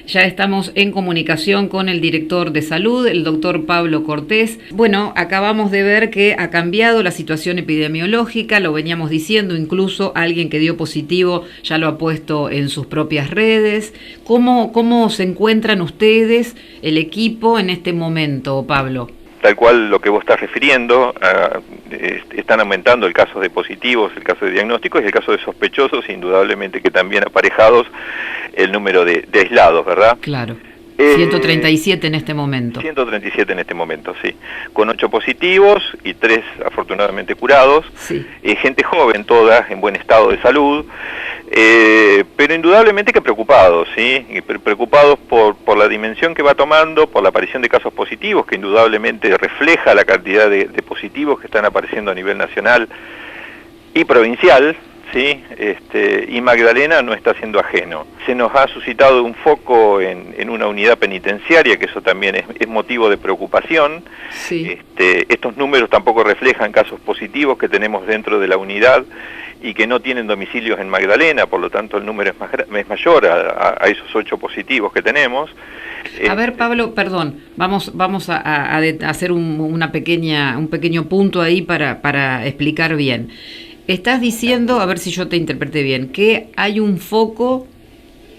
Ya estamos en comunicación con el director de salud, el doctor Pablo Cortés. Bueno, acabamos de ver que ha cambiado la situación epidemiológica, lo veníamos diciendo, incluso alguien que dio positivo ya lo ha puesto en sus propias redes. ¿Cómo se encuentran ustedes, el equipo, en este momento, Pablo? Tal cual lo que vos estás refiriendo, están aumentando el caso de positivos, el caso de diagnósticos y el caso de sospechosos, indudablemente que también aparejados el número de aislados, ¿verdad? Claro. 137 en este momento. 137 en este momento, sí. Con 8 positivos y 3 afortunadamente curados. Sí. Gente joven toda, en buen estado de salud, pero indudablemente que preocupados, ¿sí? Preocupados por la dimensión que va tomando, por la aparición de casos positivos, que indudablemente refleja la cantidad de positivos que están apareciendo a nivel nacional y provincial. Sí, y Magdalena no está siendo ajeno. Se nos ha suscitado un foco en una unidad penitenciaria, que eso también es motivo de preocupación. Sí. Estos números tampoco reflejan casos positivos que tenemos dentro de la unidad y que no tienen domicilios en Magdalena, por lo tanto el número es mayor a esos 8 positivos que tenemos. A ver, Pablo, perdón, vamos a hacer un pequeño punto ahí para explicar bien. Estás diciendo, a ver si yo te interpreté bien, que hay un foco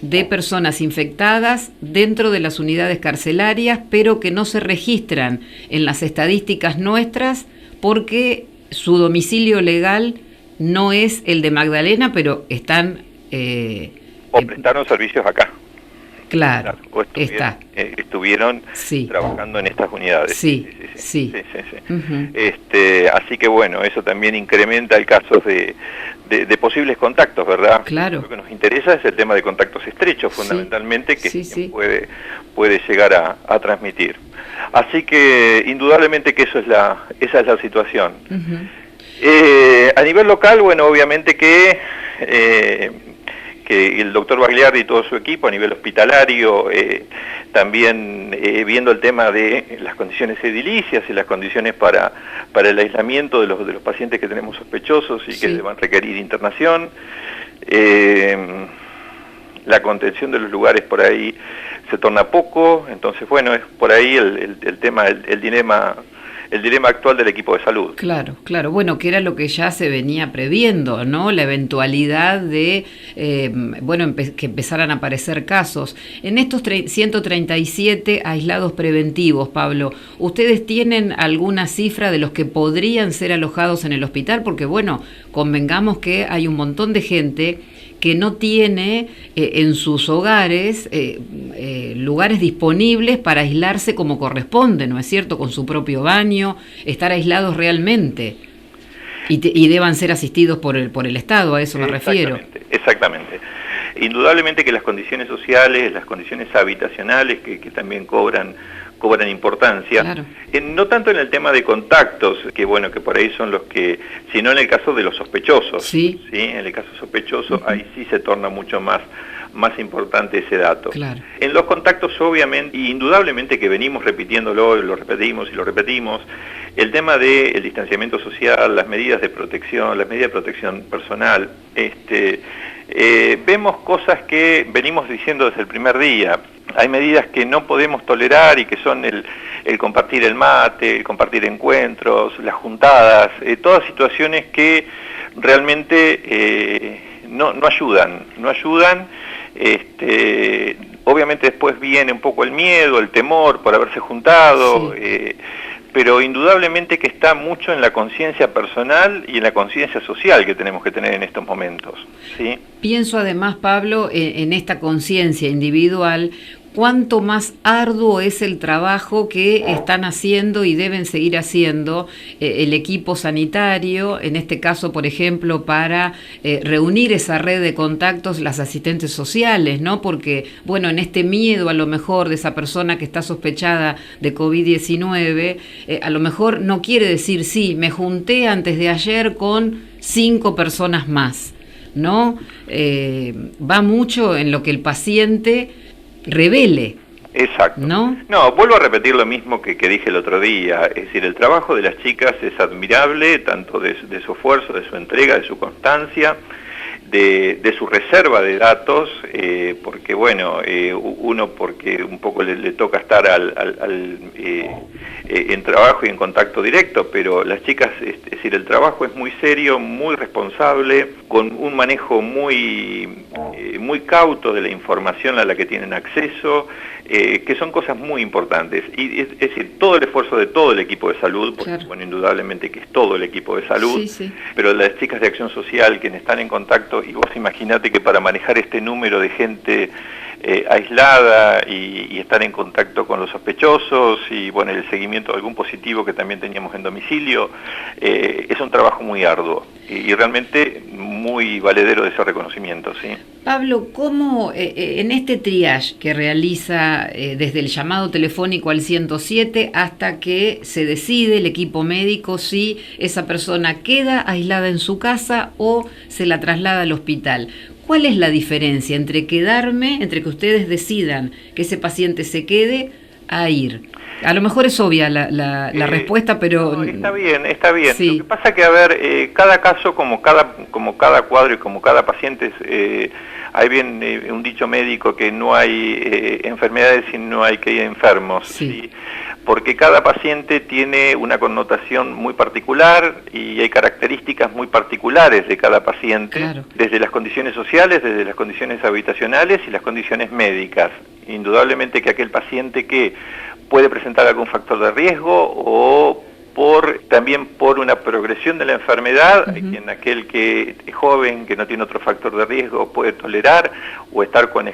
de personas infectadas dentro de las unidades carcelarias, pero que no se registran en las estadísticas nuestras porque su domicilio legal no es el de Magdalena, pero están... o prestaron servicios acá. Claro, o estuvieron sí. trabajando en estas unidades. Sí. Uh-huh. Así que bueno, eso también incrementa el caso de posibles contactos, ¿verdad? Claro. Lo que nos interesa es el tema de contactos estrechos, fundamentalmente, sí. que puede llegar a transmitir. Así que indudablemente que esa es la situación. Uh-huh. A nivel local, bueno, obviamente que el doctor Bagliardi y todo su equipo a nivel hospitalario, también viendo el tema de las condiciones edilicias y las condiciones para el aislamiento de los pacientes que tenemos sospechosos y que van a requerir internación, la contención de los lugares por ahí se torna poco, entonces bueno, es por ahí el tema, el dilema actual del equipo de salud. Claro, bueno, que era lo que ya se venía previendo, ¿no? La eventualidad de, que empezaran a aparecer casos. En estos 137 aislados preventivos, Pablo, ¿ustedes tienen alguna cifra de los que podrían ser alojados en el hospital? Porque, bueno, convengamos que hay un montón de gente que no tiene en sus hogares lugares disponibles para aislarse como corresponde, ¿no es cierto? Con su propio baño, estar aislados realmente. Y deban ser asistidos por el Estado, a eso me refiero. Exactamente. Indudablemente que las condiciones sociales, las condiciones habitacionales que también cobran importancia, claro. No tanto en el tema de contactos, que bueno, que por ahí son los que, sino en el caso de los sospechosos, ¿sí? En el caso sospechoso, uh-huh. Ahí sí se torna mucho más importante ese dato. Claro. En los contactos, obviamente, y indudablemente que venimos repitiéndolo, lo repetimos, el tema del distanciamiento social, las medidas de protección personal, vemos cosas que venimos diciendo desde el primer día. Hay medidas que no podemos tolerar y que son el compartir el mate, el compartir encuentros, las juntadas, todas situaciones que realmente no ayudan. Obviamente después viene un poco el miedo, el temor por haberse juntado, sí. Pero indudablemente que está mucho en la conciencia personal y en la conciencia social que tenemos que tener en estos momentos, ¿sí? Pienso además, Pablo, en esta conciencia individual, cuánto más arduo es el trabajo que están haciendo y deben seguir haciendo el equipo sanitario, en este caso, por ejemplo, para reunir esa red de contactos, las asistentes sociales, ¿no? Porque, bueno, en este miedo a lo mejor de esa persona que está sospechada de COVID-19, a lo mejor no quiere decir, sí, me junté antes de ayer con 5 personas más, ¿no? Va mucho en lo que el paciente revele. Exacto. ¿No? No, vuelvo a repetir lo mismo que dije el otro día, es decir, el trabajo de las chicas es admirable, tanto de su esfuerzo, de su entrega, de su constancia, de su reserva de datos, porque bueno, uno porque un poco le toca estar en trabajo y en contacto directo, pero las chicas, es decir, el trabajo es muy serio, muy responsable, con un manejo muy cauto de la información a la que tienen acceso, que son cosas muy importantes. Y es decir, todo el esfuerzo de todo el equipo de salud, porque claro, bueno, indudablemente que es todo el equipo de salud, sí, sí, pero las chicas de acción social quienes están en contacto, y vos imaginate que para manejar este número de gente aislada y estar en contacto con los sospechosos y bueno, el seguimiento de algún positivo que también teníamos en domicilio, es un trabajo muy arduo y realmente muy valedero de ese reconocimiento, ¿sí? Pablo, ¿cómo en este triage que realiza desde el llamado telefónico al 107 hasta que se decide el equipo médico si esa persona queda aislada en su casa o se la traslada al hospital? ¿Cuál es la diferencia entre entre que ustedes decidan que ese paciente se quede, a ir? A lo mejor es obvia la respuesta, pero... No, está bien, está bien. Sí. Lo que pasa que, a ver, cada caso, como cada cuadro y como cada paciente, hay bien un dicho médico que no hay enfermedades si no hay que ir enfermos. Sí. ¿Sí? Porque cada paciente tiene una connotación muy particular y hay características muy particulares de cada paciente, claro, desde las condiciones sociales, desde las condiciones habitacionales y las condiciones médicas. Indudablemente que aquel paciente que puede presentar algún factor de riesgo o también por una progresión de la enfermedad, en aquel que es joven, que no tiene otro factor de riesgo, puede tolerar o estar con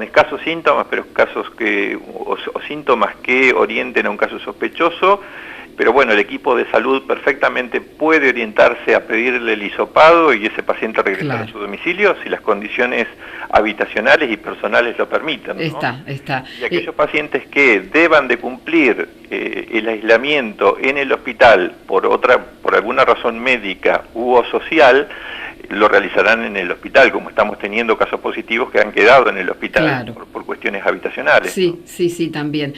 escasos síntomas, pero casos o síntomas que orienten a un caso sospechoso. Pero bueno, el equipo de salud perfectamente puede orientarse a pedirle el hisopado y ese paciente regresar claro, a su domicilio si las condiciones habitacionales y personales lo permiten, ¿no? Está. Y aquellos pacientes que deban de cumplir el aislamiento en el hospital por alguna razón médica u social, lo realizarán en el hospital, como estamos teniendo casos positivos que han quedado en el hospital, claro, por cuestiones habitacionales. Sí, ¿no? sí, también.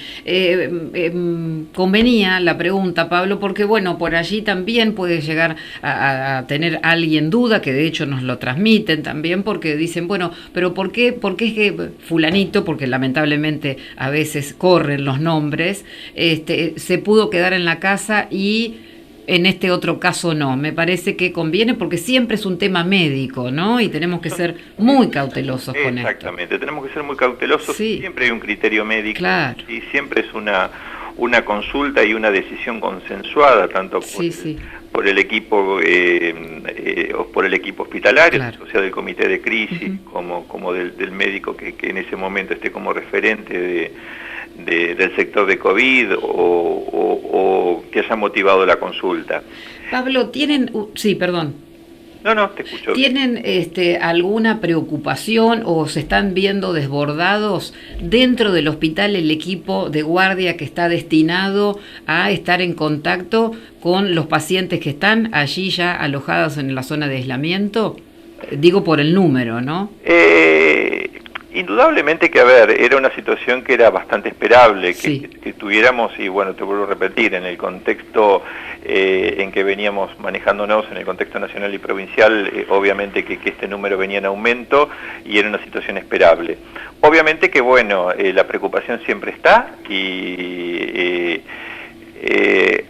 Convenía la pregunta, Pablo, porque bueno, por allí también puede llegar a tener alguien duda, que de hecho nos lo transmiten también, porque dicen, bueno, pero ¿por qué es que fulanito, porque lamentablemente a veces corren los nombres, se pudo quedar en la casa y en este otro caso no? Me parece que conviene porque siempre es un tema médico, ¿no? Y tenemos que ser muy cautelosos con esto. Exactamente, tenemos que ser muy cautelosos, sí, siempre hay un criterio médico, claro, y siempre es una consulta y una decisión consensuada, tanto por el equipo o por el equipo hospitalario, claro, o sea, del comité de crisis, como del médico que en ese momento esté como referente del sector de COVID o que haya motivado la consulta. Pablo, ¿tienen... sí, perdón. No, te escucho. ¿Tienen alguna preocupación o se están viendo desbordados dentro del hospital el equipo de guardia que está destinado a estar en contacto con los pacientes que están allí ya alojados en la zona de aislamiento? Digo por el número, ¿no? Indudablemente que, a ver, era una situación que era bastante esperable, que tuviéramos, y bueno, te vuelvo a repetir, en el contexto en que veníamos manejándonos, en el contexto nacional y provincial, obviamente que este número venía en aumento y era una situación esperable. Obviamente que, bueno, la preocupación siempre está y...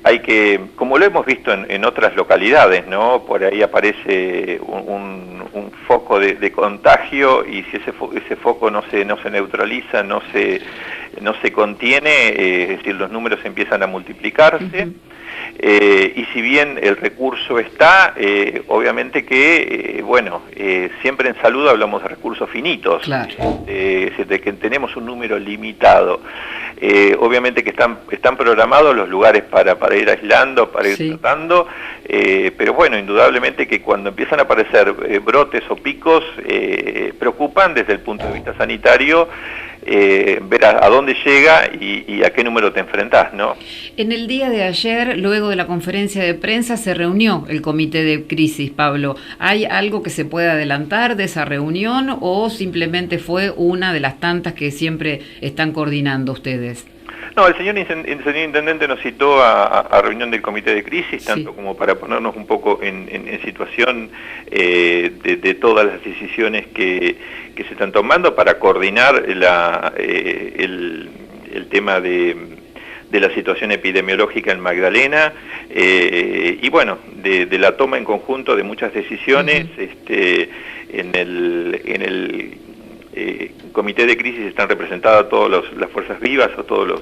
hay que, como lo hemos visto en otras localidades, ¿no? Por ahí aparece un foco de contagio y si ese foco no se neutraliza, no se contiene, es decir, los números empiezan a multiplicarse. Y si bien el recurso está, obviamente que, siempre en salud hablamos de recursos finitos, claro, de que tenemos un número limitado. Obviamente que están programados los lugares para ir aislando, para ir tratando, pero bueno, indudablemente que cuando empiezan a aparecer brotes o picos, preocupan desde el punto de vista sanitario, ver a dónde llega y a qué número te enfrentás, ¿no? En el día de ayer, luego de la conferencia de prensa, se reunió el comité de crisis, Pablo. ¿Hay algo que se pueda adelantar de esa reunión o simplemente fue una de las tantas que siempre están coordinando ustedes? No, el señor intendente nos citó a reunión del comité de crisis, Sí. tanto como para ponernos un poco en situación de todas las decisiones que se están tomando, para coordinar el tema de la situación epidemiológica en Magdalena, y bueno, de la toma en conjunto de muchas decisiones. En el comité de crisis están representadas todas las fuerzas vivas o todos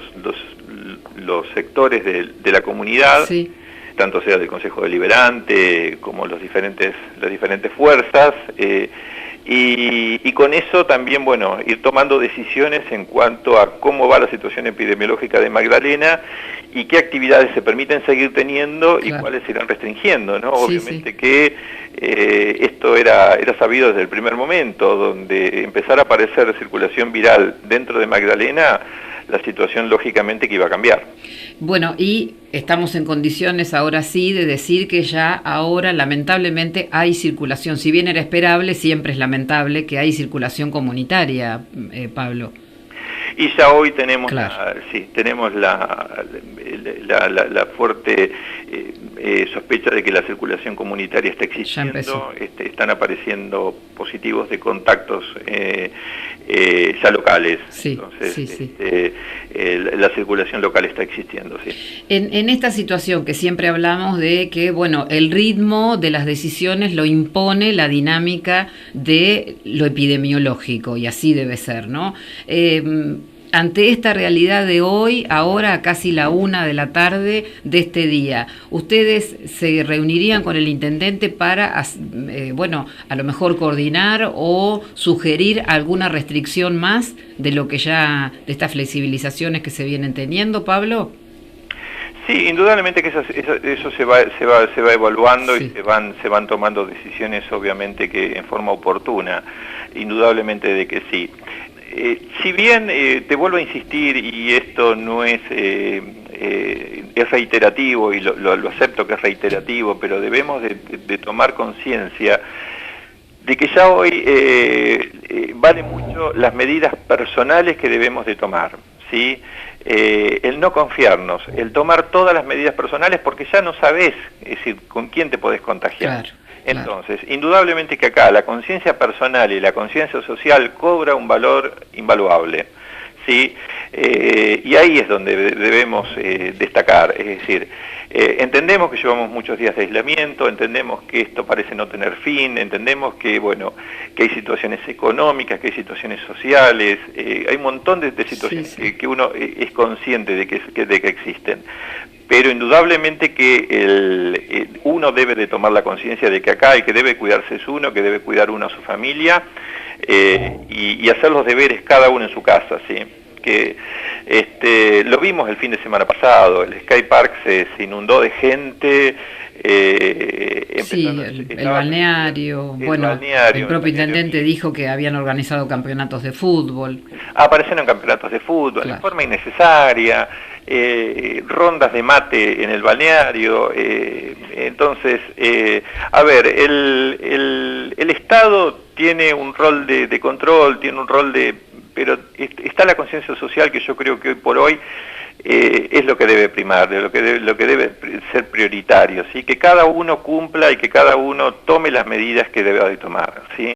los sectores de la comunidad, Sí. tanto sea del Consejo Deliberante como las diferentes fuerzas, y con eso también, bueno, ir tomando decisiones en cuanto a cómo va la situación epidemiológica de Magdalena y qué actividades se permiten seguir teniendo, claro, y cuáles se irán restringiendo, ¿no? Sí, obviamente sí. que esto era sabido desde el primer momento, donde empezara a aparecer circulación viral dentro de Magdalena, la situación lógicamente que iba a cambiar. Bueno, y estamos en condiciones ahora sí de decir que ya ahora lamentablemente hay circulación, si bien era esperable, siempre es lamentable que hay circulación comunitaria, Pablo. Y ya hoy tenemos, claro, tenemos la fuerte sospecha de que la circulación comunitaria está existiendo. Están apareciendo positivos de contactos ya locales. Sí, entonces, sí. la circulación local está existiendo, sí. En esta situación que siempre hablamos de que, bueno, el ritmo de las decisiones lo impone la dinámica de lo epidemiológico, y así debe ser, ¿no? Ante esta realidad de hoy, ahora casi la 1 de la tarde de este día, ¿ustedes se reunirían con el intendente para, bueno, a lo mejor coordinar o sugerir alguna restricción más de lo que ya, de estas flexibilizaciones que se vienen teniendo, Pablo? Sí, indudablemente que eso se va evaluando, sí, y se van tomando decisiones, obviamente, que en forma oportuna, indudablemente de que sí. Si bien, te vuelvo a insistir, y esto no es reiterativo, y lo acepto que es reiterativo, pero debemos de tomar conciencia de que ya hoy vale mucho las medidas personales que debemos de tomar, ¿sí? El no confiarnos, el tomar todas las medidas personales, porque ya no sabés, es decir, con quién te podés contagiar. Claro. Entonces, indudablemente que acá la conciencia personal y la conciencia social cobra un valor invaluable, ¿sí? Y ahí es donde debemos destacar, es decir, entendemos que llevamos muchos días de aislamiento, entendemos que esto parece no tener fin, entendemos que, bueno, que hay situaciones económicas, que hay situaciones sociales, hay un montón de situaciones que uno es consciente de que existen. Pero indudablemente que uno debe de tomar la conciencia de que acá el que debe cuidarse es uno, que debe cuidar uno a su familia, y hacer los deberes cada uno en su casa, ¿sí? Que lo vimos el fin de semana pasado, el Sky Park se inundó de gente. Sí, el balneario, bueno, el propio intendente dijo que habían organizado campeonatos de fútbol. Aparecieron campeonatos de fútbol, claro, en forma innecesaria, rondas de mate en el balneario. Entonces, a ver, el Estado tiene un rol de control, tiene un rol pero está la conciencia social, que yo creo que hoy por hoy es lo que debe primar, lo que debe ser prioritario, ¿sí? Que cada uno cumpla y que cada uno tome las medidas que debe de tomar, ¿sí?